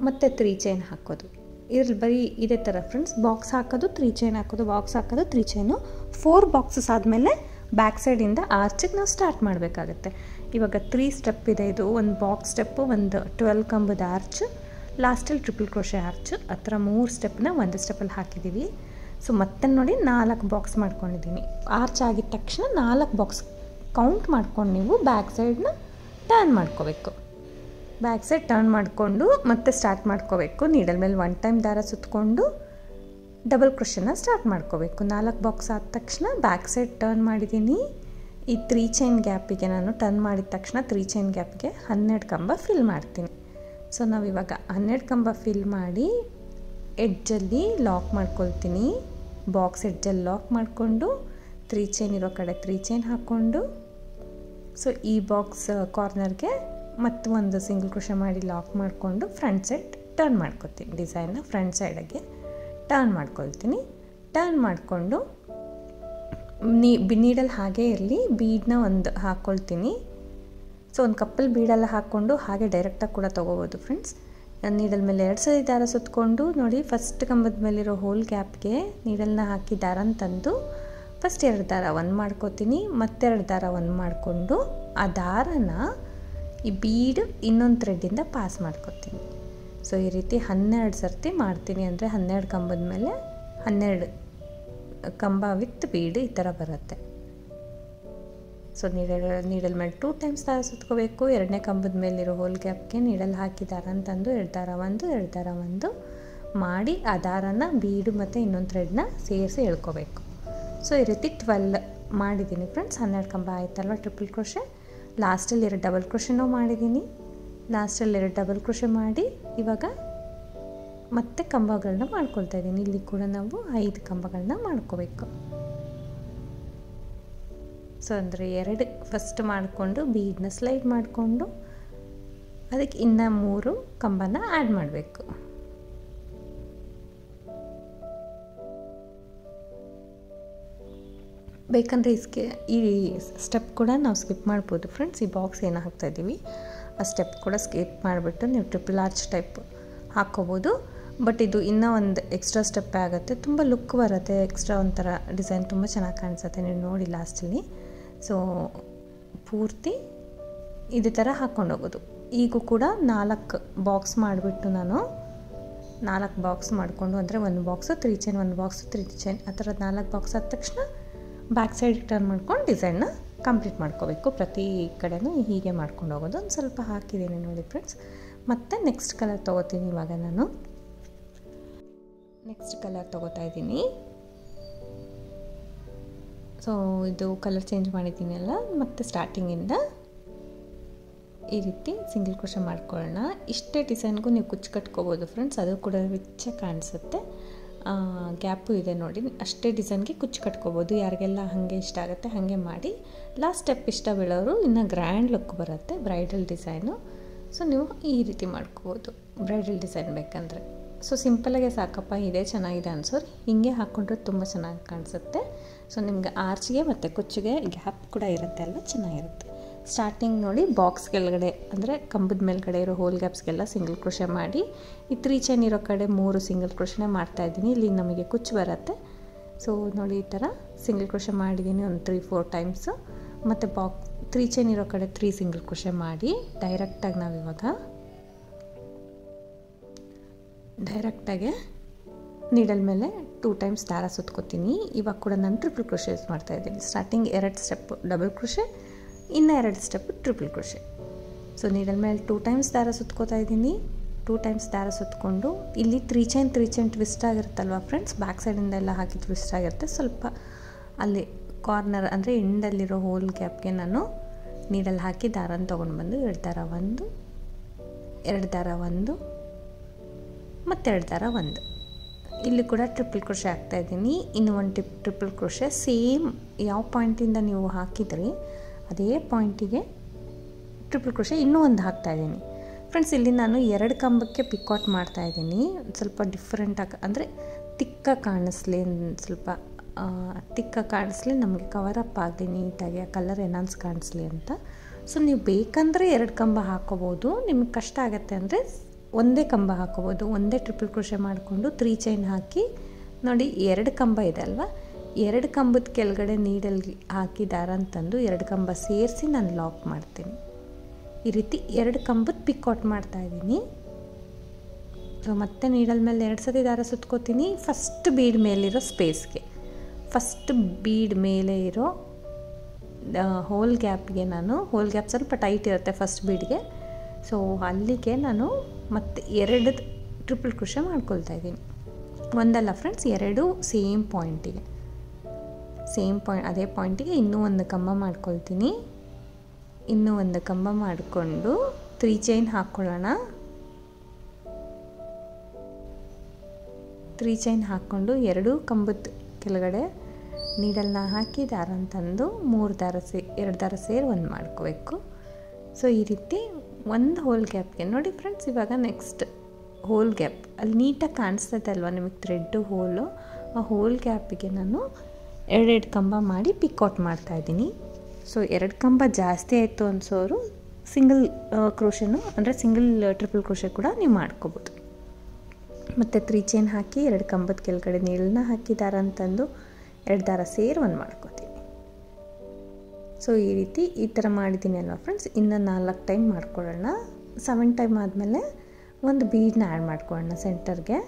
ಮತ್ತೆ 3 ಚೈನ್ ಹಾಕೋದು. ಇದ್ರಲ್ಲಿ ಬರೀ ಇದೇ ಥರ ಫ್ರೆಂಡ್ಸ್, ಬಾಕ್ಸ್ ಹಾಕೋದು 3 ಚೈನ್ ಹಾಕೋದು, ಬಾಕ್ಸ್ ಹಾಕೋದು 3 ಚೈನು. 4 ಬಾಕ್ಸಸ್ ಆದಮೇಲೆ ಬ್ಯಾಕ್ ಸೈಡಿಂದ ಆರ್ಚಿಗೆ ನಾವು ಸ್ಟಾರ್ಟ್ ಮಾಡಬೇಕಾಗತ್ತೆ. ಇವಾಗ 3 ಸ್ಟೆಪ್ ಇದೆ. ಇದು ಒಂದು ಬಾಕ್ಸ್ ಸ್ಟೆಪ್ಪು, ಒಂದು 12 ಕಂಬದ ಆರ್ಚ್, ಲಾಸ್ಟಲ್ಲಿ ಟ್ರಿಪಲ್ ಕ್ರೋಶೆ ಆರ್ಚ್, ಆ ಥರ 3 ಸ್ಟೆಪ್ನ ಒಂದು ಸ್ಟೆಪ್ಪಲ್ಲಿ ಹಾಕಿದ್ದೀವಿ. ಸೊ ಮತ್ತೆ ನೋಡಿ 4 ಬಾಕ್ಸ್ ಮಾಡ್ಕೊಂಡಿದ್ದೀನಿ. ಆರ್ಚ್ ಆಗಿದ ತಕ್ಷಣ 4 ಬಾಕ್ಸ್ ಕೌಂಟ್ ಮಾಡ್ಕೊಂಡು ನೀವು ಬ್ಯಾಕ್ ಸೈಡ್ನ ಟರ್ನ್ ಮಾಡ್ಕೋಬೇಕು. ಬ್ಯಾಕ್ ಸೈಡ್ ಟರ್ನ್ ಮಾಡಿಕೊಂಡು ಮತ್ತೆ ಸ್ಟಾರ್ಟ್ ಮಾಡ್ಕೋಬೇಕು. ನೀಡಲ್ ಮೇಲೆ 1 ಟೈಮ್ ದಾರ ಸುತ್ತಕೊಂಡು ಡಬಲ್ ಕ್ರೋಶೆನ ಸ್ಟಾರ್ಟ್ ಮಾಡ್ಕೋಬೇಕು. 4 ಬಾಕ್ಸ್ ಆದ ತಕ್ಷಣ ಬ್ಯಾಕ್ ಸೈಡ್ ಟರ್ನ್ ಮಾಡಿದ್ದೀನಿ. ಈ 3 ಚೈನ್ ಗ್ಯಾಪಿಗೆ ನಾನು ಟರ್ನ್ ಮಾಡಿದ ತಕ್ಷಣ 3 ಚೈನ್ ಗ್ಯಾಪಿಗೆ 12 ಕಂಬ ಫಿಲ್ ಮಾಡ್ತೀನಿ. ಸೊ ನಾವಿವಾಗ 12 ಕಂಬ ಫಿಲ್ ಮಾಡಿ ಎಡ್ಜಲ್ಲಿ ಲಾಕ್ ಮಾಡ್ಕೊಳ್ತೀನಿ. ಬಾಕ್ಸ್ ಎಡ್ಜಲ್ಲಿ ಲಾಕ್ ಮಾಡಿಕೊಂಡು 3 ಚೈನ್ ಇರೋ ಕಡೆ 3 ಚೈನ್ ಹಾಕ್ಕೊಂಡು, ಸೊ ಈ ಬಾಕ್ಸ್ ಕಾರ್ನರ್ಗೆ ಮತ್ತು ಒಂದು ಸಿಂಗಲ್ ಕ್ರೋಶೆ ಮಾಡಿ ಲಾಕ್ ಮಾಡಿಕೊಂಡು ಫ್ರಂಟ್ ಸೈಡ್ ಟರ್ನ್ ಮಾಡ್ಕೊತೀನಿ. ಡಿಸೈನ್ನ ಫ್ರಂಟ್ ಸೈಡಿಗೆ ಟರ್ನ್ ಮಾಡ್ಕೊಳ್ತೀನಿ. ಟರ್ನ್ ಮಾಡಿಕೊಂಡು ನೀಡಲ್ಲಿ ಹಾಗೇ ಇರಲಿ, ಬೀಡನ್ನ ಒಂದು ಹಾಕ್ಕೊಳ್ತೀನಿ. ಸೊ ಒಂದು ಕಪ್ಪಲ್ ಬೀಡೆಲ್ಲ ಹಾಕ್ಕೊಂಡು ಹಾಗೆ ಡೈರೆಕ್ಟಾಗಿ ಕೂಡ ತೊಗೋಬೋದು ಫ್ರೆಂಡ್ಸ್. ನೀಡಲ್ ಮೇಲೆ 2 ಸರಿ ದಾರ ಸುತ್ತಕೊಂಡು ನೋಡಿ, ಫಸ್ಟ್ ಕಂಬದ ಮೇಲಿರೋ ಹೋಲ್ ಗ್ಯಾಪ್ಗೆ ನೀಡಲ್ನ ಹಾಕಿ ದಾರನ ತಂದು ಫಸ್ಟ್ 2 ದಾರ 1 ಮಾಡ್ಕೋತೀನಿ, ಮತ್ತೆರಡು ದಾರ 1 ಮಾಡಿಕೊಂಡು ಆ ದಾರನ ಈ ಬೀಡ್ ಇನ್ನೊಂದು ಥ್ರೆಡ್ಡಿಂದ ಪಾಸ್ ಮಾಡ್ಕೋತೀನಿ. ಸೊ ಈ ರೀತಿ 12 ಸರ್ತಿ ಮಾಡ್ತೀನಿ. ಅಂದರೆ 12 ಕಂಬದ ಮೇಲೆ 12 ಕಂಬ ವಿತ್ ಬೀಡ್ ಈ ಥರ ಬರುತ್ತೆ. ಸೊ ನೀಡಲ್ ಮೇಲೆ 2 ಟೈಮ್ಸ್ ದಾರ ಸುತ್ಕೋಬೇಕು. 2ನೇ ಕಂಬದ ಮೇಲಿರೋ ಹೋಲ್ ಗ್ಯಾಪ್ಗೆ ನೀಡಲ್ ಹಾಕಿ ದಾರ ಅಂತಂದು 2 ದಾರ 1 2 ದಾರ 1 ಮಾಡಿ ಆ ದಾರನ ಬೀಡು ಮತ್ತು ಇನ್ನೊಂದು ಥ್ರೆಡ್ನ ಸೇರಿಸಿ ಎಳ್ಕೋಬೇಕು. ಸೊ ಈ ರೀತಿ 12 ಮಾಡಿದ್ದೀನಿ ಫ್ರೆಂಡ್ಸ್. 12 ಕಂಬ ಆಯ್ತಲ್ವ ಟ್ರಿಪಲ್ ಕ್ರೋಶೆ. ಲಾಸ್ಟಲ್ಲಿ 2 ಡಬಲ್ ಕ್ರೋಶೆನೂ ಮಾಡಿದ್ದೀನಿ. ಲಾಸ್ಟಲ್ಲಿ 2 ಡಬಲ್ ಕ್ರೋಶೆ ಮಾಡಿ ಇವಾಗ ಮತ್ತೆ ಕಂಬಗಳನ್ನ ಮಾಡ್ಕೊಳ್ತಾ ಇದ್ದೀನಿ. ಇಲ್ಲಿ ಕೂಡ ನಾವು 5 ಕಂಬಗಳನ್ನ ಮಾಡ್ಕೋಬೇಕು. ಸೊ ಅಂದರೆ 2 ಫಸ್ಟ್ ಮಾಡಿಕೊಂಡು ಬೀಡನ್ನ ಸ್ಲೈಡ್ ಮಾಡಿಕೊಂಡು ಅದಕ್ಕೆ ಇನ್ನು 3 ಕಂಬನ ಆ್ಯಡ್ ಮಾಡಬೇಕು. ಬೇಕಂದರೆ ಈ ಸ್ಟೆಪ್ ಕೂಡ ನಾವು ಸ್ಕಿಪ್ ಮಾಡ್ಬೋದು ಫ್ರೆಂಡ್ಸ್. ಈ ಬಾಕ್ಸ್ ಏನು ಹಾಕ್ತಾಯಿದ್ದೀವಿ ಆ ಸ್ಟೆಪ್ ಕೂಡ ಸ್ಕಿಪ್ ಮಾಡಿಬಿಟ್ಟು ನೀವು ಟ್ರಿಪಲ್ ಆರ್ಚ್ ಟೈಪ್ ಹಾಕ್ಕೋಬೋದು. ಬಟ್ ಇದು ಇನ್ನೂ ಒಂದು ಎಕ್ಸ್ಟ್ರಾ ಸ್ಟೆಪ್ ಆಗುತ್ತೆ, ತುಂಬ ಲುಕ್ ಬರುತ್ತೆ, ಎಕ್ಸ್ಟ್ರಾ ಒಂಥರ ಡಿಸೈನ್ ತುಂಬ ಚೆನ್ನಾಗಿ ಕಾಣಿಸುತ್ತೆ. ನೀವು ನೋಡಿ ಲಾಸ್ಟಲ್ಲಿ. ಸೊ ಪೂರ್ತಿ ಇದೇ ಥರ ಹಾಕ್ಕೊಂಡು ಹೋಗೋದು. ಈಗೂ ಕೂಡ 4 ಬಾಕ್ಸ್ ಮಾಡಿಬಿಟ್ಟು ನಾನು 4 ಬಾಕ್ಸ್ ಮಾಡಿಕೊಂಡು, ಅಂದರೆ 1 ಬಾಕ್ಸು 3 ಚೈನ್ 1 ಬಾಕ್ಸು 3 ಚೈನ್ ಆ ಥರ 4 ಬಾಕ್ಸ್ ಆದ ತಕ್ಷಣ ಬ್ಯಾಕ್ ಸೈಡ್ ಟರ್ನ್ ಮಾಡ್ಕೊಂಡು ಡಿಸೈನ್ನ ಕಂಪ್ಲೀಟ್ ಮಾಡ್ಕೋಬೇಕು. ಪ್ರತಿ ಕಡೆನೂ ಹೀಗೆ ಮಾಡ್ಕೊಂಡು ಹೋಗೋದು. ಒಂದು ಸ್ವಲ್ಪ ಹಾಕಿದ್ದೀನಿ ನೋಡಿ ಫ್ರೆಂಡ್ಸ್. ಮತ್ತು ನೆಕ್ಸ್ಟ್ ಕಲರ್ ತೊಗೋತೀನಿ. ಇವಾಗ ನಾನು ನೆಕ್ಸ್ಟ್ ಕಲರ್ ತೊಗೋತಾ ಇದ್ದೀನಿ. ಸೊ ಇದು ಕಲರ್ ಚೇಂಜ್ ಮಾಡಿದ್ದೀನಿ ಅಲ್ಲ, ಮತ್ತು ಸ್ಟಾರ್ಟಿಂಗಿಂದ ಈ ರೀತಿ ಸಿಂಗಲ್ ಕ್ರೋಶೆ ಮಾಡ್ಕೊಳ್ಳೋಣ. ಇಷ್ಟೇ ಡಿಸೈನ್ಗೂ ನೀವು ಕುಚ್ಚು ಕಟ್ಕೋಬೋದು ಫ್ರೆಂಡ್ಸ್, ಅದು ಕೂಡ ರಿಚ್ಚಾಗಿ ಕಾಣಿಸುತ್ತೆ. ಗ್ಯಾಪು ಇದೆ ನೋಡಿ, ಅಷ್ಟೇ ಡಿಸೈನ್ಗೆ ಕುಚ್ಚು ಕಟ್ಕೋಬೋದು. ಯಾರಿಗೆಲ್ಲ ಹಾಗೆ ಇಷ್ಟ ಆಗುತ್ತೆ ಹಾಗೆ ಮಾಡಿ. ಲಾಸ್ಟ್ ಸ್ಟೆಪ್ ಇಷ್ಟ ಬೀಳೋರು ಇನ್ನೂ ಗ್ರ್ಯಾಂಡ್ ಲುಕ್ ಬರುತ್ತೆ, ಬ್ರೈಡಲ್ ಡಿಸೈನು. ಸೊ ನೀವು ಈ ರೀತಿ ಮಾಡ್ಕೋಬೋದು ಬ್ರೈಡಲ್ ಡಿಸೈನ್ ಬೇಕಂದರೆ. ಸೊ ಸಿಂಪಲಾಗೆ ಸಾಕಪ್ಪ ಇದೇ ಚೆನ್ನಾಗಿದೆ ಅನ್ಸೋರು ಹೀಗೆ ಹಾಕ್ಕೊಂಡ್ರೆ ತುಂಬ ಚೆನ್ನಾಗಿ ಕಾಣಿಸುತ್ತೆ. ಸೊ ನಿಮ್ಗೆ ಆರ್ಚ್ಗೆ ಮತ್ತು ಕುಚ್ಚಿಗೆ ಗ್ಯಾಪ್ ಕೂಡ ಇರುತ್ತೆ ಅಲ್ಲ, ಚೆನ್ನಾಗಿರುತ್ತೆ. ಸ್ಟಾರ್ಟಿಂಗ್ ನೋಡಿ ಬಾಕ್ಸ್ ಕೆಳಗಡೆ ಅಂದರೆ ಕಂಬದ ಮೇಲ್ಗಡೆ ಇರೋ ಹೋಲ್ ಗ್ಯಾಪ್ಸ್ಗೆಲ್ಲ ಸಿಂಗಲ್ ಕ್ರೋಶೆ ಮಾಡಿ ಈ 3 ಚೈನ್ ಇರೋ ಕಡೆ 3 ಸಿಂಗಲ್ ಕ್ರೋಶೆನೇ ಮಾಡ್ತಾಯಿದ್ದೀನಿ. ಇಲ್ಲಿ ನಮಗೆ ಕುಚ್ಚು ಬರುತ್ತೆ. ಸೊ ನೋಡಿ ಈ ಥರ ಸಿಂಗಲ್ ಕ್ರೋಶೆ ಮಾಡಿದ್ದೀನಿ ಒಂದು 3-4 ಟೈಮ್ಸು. ಮತ್ತು 3 ಚೈನ್ ಇರೋ ಕಡೆ 3 ಸಿಂಗಲ್ ಕ್ರೋಶೆ ಮಾಡಿ ಡೈರೆಕ್ಟಾಗಿ ನಾವಿವಾಗ ಡೈರೆಕ್ಟಾಗೆ ನೀಡಲ್ ಮೇಲೆ 2 ಟೈಮ್ಸ್ ದಾರ ಸುತ್ಕೋತೀನಿ. ಇವಾಗ ಕೂಡ ನಾನು ಟ್ರಿಪಲ್ ಕ್ರೋಶೆ ಯೂಸ್ ಮಾಡ್ತಾಯಿದ್ದೀನಿ. ಸ್ಟಾರ್ಟಿಂಗ್ 2 ಸ್ಟೆಪ್ ಡಬಲ್ ಕ್ರೋಶೆ, ಇನ್ನು 2 step triple crochet. So needle ಮೇಲೆ 2 ಟೈಮ್ಸ್ ದಾರ ಸುತ್ಕೋತಾ ಇದ್ದೀನಿ. 2 ಟೈಮ್ಸ್ ದಾರ ಸುತ್ಕೊಂಡು ಇಲ್ಲಿ 3 ಚೈನ್ ಟ್ವಿಸ್ಟ್ ಆಗಿರುತ್ತಲ್ವ ಫ್ರೆಂಡ್ಸ್, ಬ್ಯಾಕ್ ಸೈಡಿಂದ ಎಲ್ಲ ಹಾಕಿ ಟ್ವಿಸ್ಟ್ ಆಗಿರುತ್ತೆ. ಸ್ವಲ್ಪ ಅಲ್ಲಿ ಕಾರ್ನರ್ ಅಂದರೆ ಎಂಡಲ್ಲಿರೋ ಹೋಲ್ ಗ್ಯಾಪ್ಗೆ ನಾನು ನೀಡಲ್ ಹಾಕಿ ದಾರನ ತೊಗೊಂಡು ಬಂದು 2 ದಾರ 1 2 ದಾರ 1 ಮತ್ತು 2 ದಾರ 1 ಇಲ್ಲಿ ಕೂಡ ಟ್ರಿಪಲ್ ಕ್ರೋಶೆ ಹಾಕ್ತಾಯಿದ್ದೀನಿ. ಇನ್ನು ಒಂದು ಟ್ರಿಪಲ್ ಕ್ರೋಶೆ ಸೇಮ್ ಯಾವ ಪಾಯಿಂಟಿಂದ ನೀವು ಹಾಕಿದ್ರಿ ಅದೇ ಪಾಯಿಂಟಿಗೆ ಟ್ರಿಪಲ್ ಕ್ರೋಶೆ ಇನ್ನೂ ಒಂದು ಹಾಕ್ತಾಯಿದ್ದೀನಿ ಫ್ರೆಂಡ್ಸ್. ಇಲ್ಲಿ ನಾನು 2 ಕಂಬಕ್ಕೆ ಪಿಕಾಟ್ ಮಾಡ್ತಾಯಿದ್ದೀನಿ. ಸ್ವಲ್ಪ ಡಿಫ್ರೆಂಟಾಗಿ ಅಂದರೆ ತಿಕ್ಕಾಗಿ ಕಾಣಿಸ್ಲಿ, ಸ್ವಲ್ಪ ತಿಕ್ಕಾಗಿ ಕಾಣಿಸ್ಲಿ, ನಮಗೆ ಕವರ್ ಅಪ್ ಆಗಲಿ ನೀಟಾಗಿ, ಆ ಕಲರ್ ಎನಾನ್ಸ್ ಕಾಣಿಸ್ಲಿ ಅಂತ. ಸೊ ನೀವು ಬೇಕಂದರೆ 2 ಕಂಬ ಹಾಕ್ಕೋಬೋದು. ನಿಮಗೆ ಕಷ್ಟ ಆಗುತ್ತೆ ಅಂದರೆ ಒಂದೇ ಕಂಬ ಹಾಕೋಬೋದು, ಒಂದೇ ಟ್ರಿಪಲ್ ಕ್ರೋಶೆ ಮಾಡಿಕೊಂಡು 3 ಚೈನ್ ಹಾಕಿ ನೋಡಿ 2 ಕಂಬ ಇದೆ ಅಲ್ವಾ, 2 ಕಂಬದ ಕೆಳಗಡೆ ನೀಡಲ್ ಹಾಕಿ ದಾರ ತಂದು 2 ಕಂಬ ಸೇರಿಸಿ ನಾನು ಲಾಕ್ ಮಾಡ್ತೀನಿ. ಈ ರೀತಿ 2 ಕಂಬದ ಪಿಕಾಟ್ ಮಾಡ್ತಾಯಿದ್ದೀನಿ. ಸೊ ಮತ್ತೆ ನೀಡಲ್ ಮೇಲೆ 2 ಸತಿ ದಾರ ಸುತ್ಕೋತೀನಿ. ಫಸ್ಟ್ ಬೀಡ್ ಮೇಲಿರೋ ಸ್ಪೇಸ್ಗೆ, ಫಸ್ಟ್ ಬೀಡ್ ಮೇಲೆ ಇರೋ ಹೋಲ್ ಗ್ಯಾಪ್ಗೆ ನಾನು, ಹೋಲ್ ಗ್ಯಾಪ್ ಸ್ವಲ್ಪ ಟೈಟ್ ಇರುತ್ತೆ ಫಸ್ಟ್ ಬೀಡ್ಗೆ, ಸೊ ಅಲ್ಲಿಗೆ ನಾನು ಮತ್ತೆ 2 ಟ್ರಿಪಲ್ ಕ್ರೋಶೆ ಮಾಡ್ಕೊಳ್ತಾ ಇದ್ದೀನಿ. ಒಂದಲ್ಲ ಫ್ರೆಂಡ್ಸ್, 2 ಸೇಮ್ ಪಾಯಿಂಟಿಗೆ, ಅದೇ ಪಾಯಿಂಟಿಗೆ ಇನ್ನೂ ಒಂದು ಕಂಬ ಮಾಡ್ಕೊಳ್ತೀನಿ. ಇನ್ನೂ ಒಂದು ಕಂಬ ಮಾಡಿಕೊಂಡು 3 ಚೈನ್ ಹಾಕ್ಕೊಳ್ಳೋಣ. 3 ಚೈನ್ ಹಾಕ್ಕೊಂಡು 2 ಕಂಬದ ಕೆಳಗಡೆ ನೀಡಲ್ನ ಹಾಕಿ ದಾರ ತಂದು 2 ದಾರ ಸೇರಿ ಒಂದು ಮಾಡ್ಕೋಬೇಕು. ಸೊ ಈ ರೀತಿ ಒಂದು ಹೋಲ್ ಗ್ಯಾಪ್ಗೆ ನೋಡಿ ಫ್ರೆಂಡ್ಸ್, ಇವಾಗ ನೆಕ್ಸ್ಟ್ ಹೋಲ್ ಗ್ಯಾಪ್ ಅಲ್ಲಿ ನೀಟಾಗಿ ಕಾಣಿಸ್ತದೆ ಅಲ್ವಾ ನಿಮಗೆ ಥ್ರೆಡ್ಡು ಹೋಲು, ಆ ಹೋಲ್ ಗ್ಯಾಪಿಗೆ ನಾನು 2 ಕಂಬ ಮಾಡಿ ಪಿಕಾಟ್ ಮಾಡ್ತಾಯಿದ್ದೀನಿ. ಸೊ 2 ಕಂಬ ಜಾಸ್ತಿ ಆಯಿತು ಅನ್ಸೋರು ಸಿಂಗಲ್ ಕ್ರೋಶೆನು ಅಂದರೆ ಸಿಂಗಲ್ ಟ್ರಿಪಲ್ ಕ್ರೋಶೆ ಕೂಡ ನೀವು ಮಾಡ್ಕೋಬೋದು. ಮತ್ತು 3 ಚೈನ್ ಹಾಕಿ 2 ಕಂಬದ ಕೆಳಗಡೆ ನೀಡಲ್ನ ಹಾಕಿ ದಾರ ಅಂತಂದು 2 ದಾರ ಸೇರಿ ಒಂದು ಮಾಡ್ಕೋತೀನಿ. ಸೊ ಈ ರೀತಿ ಈ ಥರ ಮಾಡಿದ್ದೀನಿ ಅಲ್ವಾ ಫ್ರೆಂಡ್ಸ್. ಇನ್ನು 4 ಟೈಮ್ ಮಾಡ್ಕೊಳ್ಳೋಣ. 7 ಟೈಮ್ ಆದಮೇಲೆ ಒಂದು ಬೀಡನ್ನ ಆ್ಯಡ್ ಮಾಡ್ಕೊಳ್ಳೋಣ ಸೆಂಟರ್ಗೆ.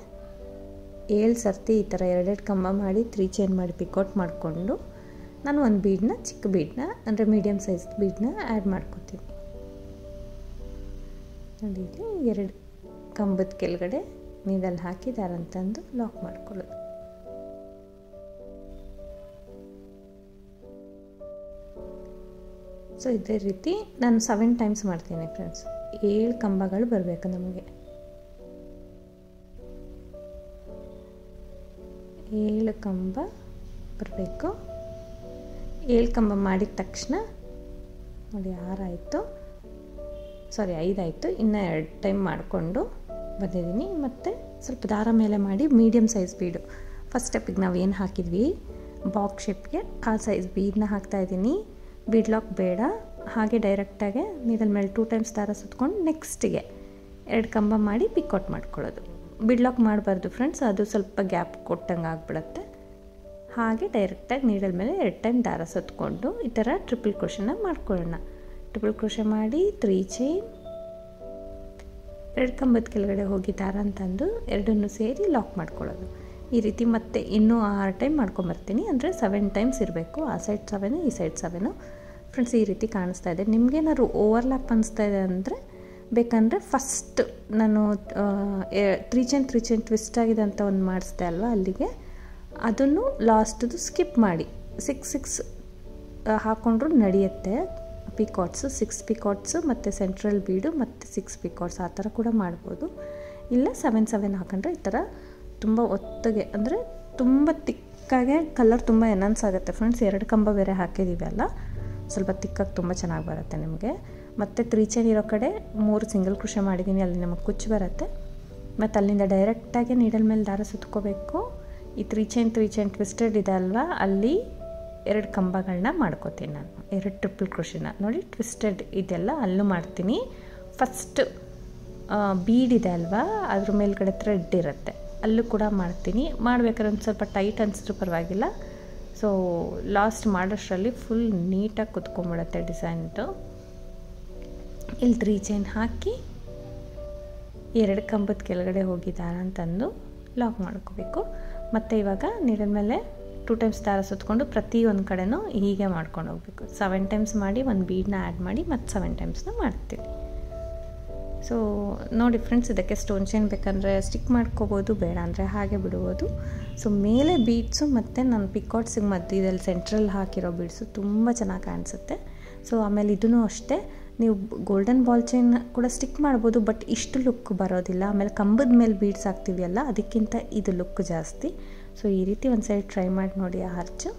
7 ಸರ್ತಿ ಈ ಥರ 2 ಕಂಬ ಮಾಡಿ 3 ಚೈನ್ ಮಾಡಿ ಪಿಕಾಟ್ ಮಾಡಿಕೊಂಡು ನಾನು ಒಂದು ಬೀಡನ್ನ, ಚಿಕ್ಕ ಬೀಡನ್ನ ಅಂದರೆ ಮೀಡಿಯಮ್ ಸೈಜ್ ಬೀಡನ್ನ ಆ್ಯಡ್ ಮಾಡ್ಕೋತೀನಿ. ನೋಡಿ ಇಲ್ಲಿ 2 ಕಂಬದ ಕೆಳಗಡೆ ನೀಡಲ್ ಹಾಕಿ ದಾರ ಅಂತಂದು ಲಾಕ್ ಮಾಡ್ಕೊಳ್ಳೋದು. ಸೊ ಇದೇ ರೀತಿ ನಾನು 7 ಟೈಮ್ಸ್ ಮಾಡ್ತೀನಿ ಫ್ರೆಂಡ್ಸ್. 7 ಕಂಬಗಳು ಬರಬೇಕು ನಮಗೆ. 7 ಕಂಬ ಬರಬೇಕು. 7 ಕಂಬ ಮಾಡಿದ ತಕ್ಷಣ ನೋಡಿ 6 ಆಯಿತು, ಸಾರಿ 5 ಆಯಿತು. ಇನ್ನು 2 ಟೈಮ್ ಮಾಡಿಕೊಂಡು ಬಂದಿದ್ದೀನಿ. ಮತ್ತು ಸ್ವಲ್ಪ ದಾರ ಮೇಲೆ ಮಾಡಿ ಮೀಡಿಯಮ್ ಸೈಜ್ ಬೀಡು, ಫಸ್ಟ್ ಸ್ಟೆಪ್ಪಿಗೆ ನಾವು ಏನು ಹಾಕಿದ್ವಿ ಬಾಕ್ಸ್ ಶೇಪ್ಗೆ ಆ ಸೈಜ್ ಬೀಡನ್ನ ಹಾಕ್ತಾಯಿದ್ದೀನಿ. ಬೀಡ್ ಲಾಕ್ ಬೇಡ, ಹಾಗೆ ಡೈರೆಕ್ಟಾಗೆ ನೀಡಲ್ ಮೇಲೆ 2 ಟೈಮ್ಸ್ ದಾರ ಸುತ್ಕೊಂಡು ನೆಕ್ಸ್ಟಿಗೆ 2 ಕಂಬ ಮಾಡಿ ಪಿಕಾಟ್ ಮಾಡ್ಕೊಳ್ಳೋದು. ಬೀಡ್ ಲಾಕ್ ಮಾಡಬಾರ್ದು ಫ್ರೆಂಡ್ಸ್, ಅದು ಸ್ವಲ್ಪ ಗ್ಯಾಪ್ ಕೊಟ್ಟಂಗೆ ಆಗಿಬಿಡುತ್ತೆ. ಹಾಗೆ ಡೈರೆಕ್ಟಾಗಿ ನೀಡಲ್ ಮೇಲೆ 2 ಟೈಮ್ ದಾರ ಸುತ್ಕೊಂಡು ಈ ಥರ ಟ್ರಿಪಲ್ ಕ್ರೋಶೆನ ಮಾಡ್ಕೊಳ್ಳೋಣ. ಟ್ರಿಪಲ್ ಕ್ರೋಶೆ ಮಾಡಿ 3 ಚೈನ್ 2 ಕಂಬದ ಕೆಳಗಡೆ ಹೋಗಿ ದಾರ ಅಂತಂದು 2 ಸೇರಿ ಲಾಕ್ ಮಾಡ್ಕೊಳ್ಳೋದು. ಈ ರೀತಿ ಮತ್ತೆ ಇನ್ನೂ 6 ಟೈಮ್ ಮಾಡ್ಕೊಂಬರ್ತೀನಿ. ಅಂದರೆ 7 ಟೈಮ್ಸ್ ಇರಬೇಕು. ಆ ಸೈಡ್ 7 ಈ ಸೈಡ್ 7 ಫ್ರೆಂಡ್ಸ್. ಈ ರೀತಿ ಕಾಣಿಸ್ತಾ ಇದೆ. ನಿಮಗೇನಾದ್ರು ಓವರ್ಲ್ಯಾಪ್ ಅನಿಸ್ತಾ ಇದೆ ಅಂದರೆ ಬೇಕಂದರೆ ಫಸ್ಟ್ ನಾನು 3 ಚೈನ್ ಟ್ವಿಸ್ಟ್ ಆಗಿದೆ ಅಂತ ಒಂದು ಮಾಡಿಸ್ದೆ ಅಲ್ವಾ, ಅಲ್ಲಿಗೆ ಅದನ್ನು ಲಾಸ್ಟದು ಸ್ಕಿಪ್ ಮಾಡಿ 6 ಹಾಕ್ಕೊಂಡ್ರೂ ನಡೆಯುತ್ತೆ. ಪಿಕಾಟ್ಸು 6 ಪಿಕಾಟ್ಸು ಮತ್ತು ಸೆಂಟ್ರಲ್ ಬೀಡು ಮತ್ತು 6 ಪಿಕಾಟ್ಸ್ ಆ ಥರ ಕೂಡ ಮಾಡ್ಬೋದು. ಇಲ್ಲ 7 ಹಾಕೊಂಡ್ರೆ ಈ ಥರ ತುಂಬ ಒತ್ತಗೆ ಅಂದರೆ ತುಂಬ ತಿಕ್ಕಾಗೆ ಕಲರ್ ತುಂಬ ಎನ್ಹಾನ್ಸ್ ಆಗುತ್ತೆ ಫ್ರೆಂಡ್ಸ್. 2 ಕಂಬ ಬೇರೆ ಹಾಕಿದ್ದೀವಿ ಅಲ್ಲ, ಸ್ವಲ್ಪ ತಿಕ್ಕಾಗಿ ತುಂಬ ಚೆನ್ನಾಗಿ ಬರುತ್ತೆ ನಿಮಗೆ. ಮತ್ತು 3 ಚೈನ್ ಇರೋ ಕಡೆ 3 ಸಿಂಗಲ್ ಕ್ರೋಶೆ ಮಾಡಿದ್ದೀನಿ, ಅಲ್ಲಿ ನಮಗೆ ಕುಚ್ಚು ಬರುತ್ತೆ. ಮತ್ತು ಅಲ್ಲಿಂದ ಡೈರೆಕ್ಟಾಗಿ ನೀಡಲ್ ಮೇಲೆ ದಾರ ಸುತ್ಕೋಬೇಕು. ಈ 3 ಚೈನ್ ಟ್ವಿಸ್ಟೆಡ್ ಇದೆ ಅಲ್ವಾ, ಅಲ್ಲಿ 2 ಕಂಬಗಳನ್ನ ಮಾಡ್ಕೋತೀನಿ ನಾನು. 2 ಟ್ರಿಪಲ್ ಕ್ರೋಶೆನ ನೋಡಿ ಟ್ವಿಸ್ಟೆಡ್ ಇದೆಲ್ಲ ಅಲ್ಲೂ ಮಾಡ್ತೀನಿ. ಫಸ್ಟ್ ಬೀಡ್ ಇದೆ ಅಲ್ವಾ, ಅದ್ರ ಮೇಲ್ಗಡೆ ಥ್ರೆಡ್ ಇರುತ್ತೆ, ಅಲ್ಲೂ ಕೂಡ ಮಾಡ್ತೀನಿ. ಮಾಡ್ಬೇಕಾದ್ರೆ ಒಂದು ಸ್ವಲ್ಪ ಟೈಟ್ ಅನಿಸಿದ್ರು ಪರವಾಗಿಲ್ಲ. ಸೊ ಲಾಸ್ಟ್ ಮಾಡೋಷ್ಟರಲ್ಲಿ ಫುಲ್ ನೀಟಾಗಿ ಕುತ್ಕೊಂಡ್ಬಿಡುತ್ತೆ ಡಿಸೈನ್ದು. ಇಲ್ಲಿ 3 ಚೈನ್ ಹಾಕಿ 2 ಕಂಬದ ಕೆಳಗಡೆ ಹೋಗಿ ದಾರ ಅಂತಂದು ಲಾಕ್ ಮಾಡ್ಕೋಬೇಕು. ಮತ್ತು ಇವಾಗ ನೀರಿನ ಮೇಲೆ 2 ಟೈಮ್ಸ್ ದಾರ ಸುತ್ಕೊಂಡು ಪ್ರತಿಯೊಂದು ಕಡೆನೂ ಹೀಗೆ ಮಾಡ್ಕೊಂಡು ಹೋಗಬೇಕು. 7 ಟೈಮ್ಸ್ ಮಾಡಿ ಒಂದು ಬೀಡನ್ನ ಆ್ಯಡ್ ಮಾಡಿ ಮತ್ತು 7 ಟೈಮ್ಸ್ನ ಮಾಡ್ತೀವಿ. ಸೊ ನೋಡಿ ಫ್ರೆಂಡ್ಸ್, ಇದಕ್ಕೆ ಸ್ಟೋನ್ ಚೈನ್ ಬೇಕಂದರೆ ಸ್ಟಿಕ್ ಮಾಡ್ಕೋಬೋದು, ಬೇಡ ಅಂದರೆ ಹಾಗೆ ಬಿಡ್ಬೋದು. ಸೊ ಮೇಲೆ ಬೀಡ್ಸು ಮತ್ತು ನಾನು ಪಿಕಾಟ್ಸಿಗೆ ಮಧ್ಯದಲ್ಲಿ ಸೆಂಟ್ರಲ್ ಹಾಕಿರೋ ಬೀಡ್ಸು ತುಂಬ ಚೆನ್ನಾಗಿ ಕಾಣಿಸುತ್ತೆ. ಸೊ ಆಮೇಲೆ ಇದೂ ಅಷ್ಟೇ, ನೀವು ಗೋಲ್ಡನ್ ಬಾಲ್ ಚೈನ್ ಕೂಡ ಸ್ಟಿಕ್ ಮಾಡ್ಬೋದು, ಬಟ್ ಇಷ್ಟು ಲುಕ್ ಬರೋದಿಲ್ಲ. ಆಮೇಲೆ ಕಂಬದ ಮೇಲೆ ಬೀಡ್ಸ್ ಹಾಕ್ತೀವಿ ಅಲ್ಲ, ಅದಕ್ಕಿಂತ ಇದು ಲುಕ್ ಜಾಸ್ತಿ. ಸೊ ಈ ರೀತಿ ಒಂದು ಸೈಡ್ ಟ್ರೈ ಮಾಡಿ ನೋಡಿ, ಆ ಹರ್ಚು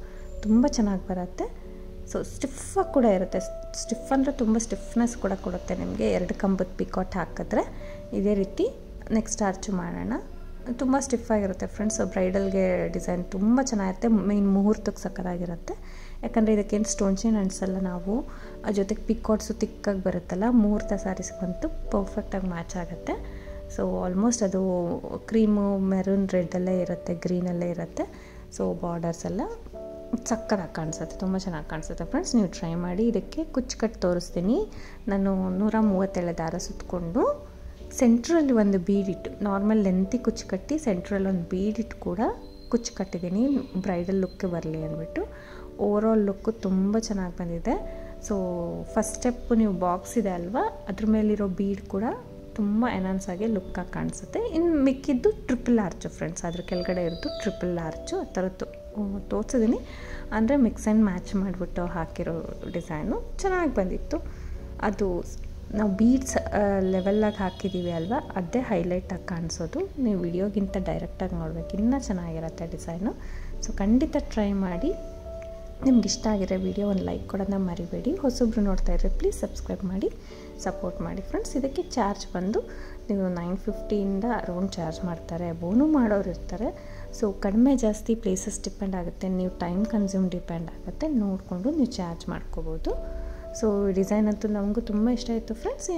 ತುಂಬ ಚೆನ್ನಾಗಿ ಬರುತ್ತೆ. ಸೊ ಸ್ಟಿಫಾಗಿ ಕೂಡ ಇರುತ್ತೆ. ಸ್ಟಿಫ್ ಅಂದರೆ ತುಂಬ ಸ್ಟಿಫ್ನೆಸ್ ಕೂಡ ಕೊಡುತ್ತೆ ನಿಮಗೆ 2 ಕಂಬದ ಪಿಕಾಟ್ ಹಾಕಿದ್ರೆ. ಇದೇ ರೀತಿ ನೆಕ್ಸ್ಟ್ ಆರ್ಚು ಮಾಡೋಣ. ತುಂಬ ಸ್ಟಿಫಾಗಿರುತ್ತೆ ಫ್ರೆಂಡ್ಸ್. ಬ್ರೈಡಲ್ಗೆ ಡಿಸೈನ್ ತುಂಬ ಚೆನ್ನಾಗಿರುತ್ತೆ. ಮೇನ್ ಮುಹೂರ್ತಕ್ಕೆ ಸಕ್ಕತ್ತಾಗಿರುತ್ತೆ. ಯಾಕಂದರೆ ಇದಕ್ಕೇನು ಸ್ಟೋನ್ ಚೈನ್ ಅನಿಸಲ್ಲ ನಾವು, ಜೊತೆಗೆ ಪಿಕಾಟ್ಸು ತಿಕ್ಕಾಗಿ ಬರುತ್ತಲ್ಲ, ಮುಹೂರ್ತ ಸ್ಯಾರೀಸ್ಗಂತೂ ಪರ್ಫೆಕ್ಟಾಗಿ ಮ್ಯಾಚ್ ಆಗುತ್ತೆ. ಸೊ ಆಲ್ಮೋಸ್ಟ್ ಅದು ಕ್ರೀಮು ಮೆರೂನ್ ರೆಡ್ಡಲ್ಲೇ ಇರುತ್ತೆ, ಗ್ರೀನಲ್ಲೇ ಇರುತ್ತೆ. ಸೊ ಬಾರ್ಡರ್ಸ್ ಎಲ್ಲ ಸಕ್ಕತ್ತಾಗಿ ಕಾಣಿಸುತ್ತೆ, ತುಂಬ ಚೆನ್ನಾಗಿ ಕಾಣಿಸುತ್ತೆ ಫ್ರೆಂಡ್ಸ್. ನೀವು ಟ್ರೈ ಮಾಡಿ. ಇದಕ್ಕೆ ಕುಚ್ಚು ಕಟ್ಟು ತೋರಿಸ್ತೀನಿ. ನಾನು 137 ದಾರ ಸುತ್ತಕೊಂಡು ಸೆಂಟ್ರಲ್ಲಿ ಒಂದು ಬೀಡಿಟ್ಟು, ನಾರ್ಮಲ್ ಲೆಂತಿ ಕುಚ್ಚು ಕಟ್ಟಿ ಸೆಂಟ್ರಲ್ಲಿ ಒಂದು ಬೀಡಿಟ್ಟು ಕೂಡ ಕುಚ್ಚು ಕಟ್ಟಿದ್ದೀನಿ, ಬ್ರೈಡಲ್ ಲುಕ್ಕೆ ಬರಲಿ ಅಂದ್ಬಿಟ್ಟು. ಓವರಾಲ್ ಲುಕ್ಕು ತುಂಬ ಚೆನ್ನಾಗಿ ಬಂದಿದೆ. ಸೊ ಫಸ್ಟ್ ಸ್ಟೆಪ್ಪು ನೀವು ಬಾಕ್ಸ್ ಇದೆ ಅಲ್ವಾ, ಅದ್ರ ಮೇಲಿರೋ ಬೀಡ್ ಕೂಡ ತುಂಬ ಎನ್ಹಾನ್ಸ್ ಆಗಿ ಲುಕ್ಕಾಗಿ ಕಾಣಿಸುತ್ತೆ. ಇನ್ನು ಮಿಕ್ಕಿದ್ದು ಟ್ರಿಪಲ್ ಆರ್ಚು ಫ್ರೆಂಡ್ಸ್, ಅದ್ರ ಕೆಳಗಡೆ ಇರೋದು ಟ್ರಿಪಲ್ ಆರ್ಚು. ಆ ಥರದ್ದು ತೋರಿಸಿದ್ದೀನಿ. ಅಂದರೆ ಮಿಕ್ಸ್ ಆ್ಯಂಡ್ ಮ್ಯಾಚ್ ಮಾಡಿಬಿಟ್ಟು ಹಾಕಿರೋ ಡಿಸೈನು ಚೆನ್ನಾಗಿ ಬಂದಿತ್ತು. ಅದು ನಾವು ಬೀಡ್ಸ್ ಲೆವೆಲ್ಲಾಗಿ ಹಾಕಿದ್ದೀವಿ ಅಲ್ವಾ, ಅದೇ ಹೈಲೈಟಾಗಿ ಕಾಣಿಸೋದು. ನೀವು ವಿಡಿಯೋಗಿಂತ ಡೈರೆಕ್ಟಾಗಿ ನೋಡಬೇಕು, ಇನ್ನೂ ಚೆನ್ನಾಗಿರುತ್ತೆ ಡಿಸೈನು. ಸೊ ಖಂಡಿತ ಟ್ರೈ ಮಾಡಿ. ನಿಮ್ಗೆ ಇಷ್ಟ ಆಗಿರೋ ವಿಡಿಯೋ ಒಂದು ಲೈಕ್ ಕೊಡೋದನ್ನ ಮರಿಬೇಡಿ. ಹೊಸೊಬ್ರು ನೋಡ್ತಾ ಇದ್ರೆ ಪ್ಲೀಸ್ ಸಬ್ಸ್ಕ್ರೈಬ್ ಮಾಡಿ ಸಪೋರ್ಟ್ ಮಾಡಿ ಫ್ರೆಂಡ್ಸ್. ಇದಕ್ಕೆ ಚಾರ್ಜ್ ಬಂದು ನೀವು 950ಇಂದ ಅರೌಂಡ್ ಚಾರ್ಜ್ ಮಾಡ್ತಾರೆ, ಬೋನು ಮಾಡೋರು ಇರ್ತಾರೆ. ಸೊ ಕಡಿಮೆ ಜಾಸ್ತಿ ಪ್ಲೇಸಸ್ ಡಿಪೆಂಡ್ ಆಗುತ್ತೆ, ನೀವು ಟೈಮ್ ಕನ್ಸ್ಯೂಮ್ ಡಿಪೆಂಡ್ ಆಗುತ್ತೆ, ನೋಡಿಕೊಂಡು ನೀವು ಚಾರ್ಜ್ ಮಾಡ್ಕೋಬೋದು. ಸೊ ಡಿಸೈನ್ ಅಂತೂ ನಮಗೂ ತುಂಬ ಇಷ್ಟ ಆಯಿತು ಫ್ರೆಂಡ್ಸ್.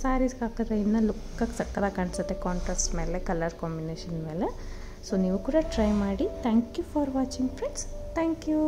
ಸ್ಯಾರೀಸ್ಗೆ ಹಾಕಿದ್ರೆ ಇನ್ನೂ ಲುಕ್ಕಾಗಿ ಸಕ್ಕತ್ತಾಗಿ ಕಾಣಿಸುತ್ತೆ, ಕಾಂಟ್ರಾಸ್ಟ್ ಮೇಲೆ, ಕಲರ್ ಕಾಂಬಿನೇಷನ್ ಮೇಲೆ. ಸೊ ನೀವು ಕೂಡ ಟ್ರೈ ಮಾಡಿ. Thank you for watching friends. Thank you.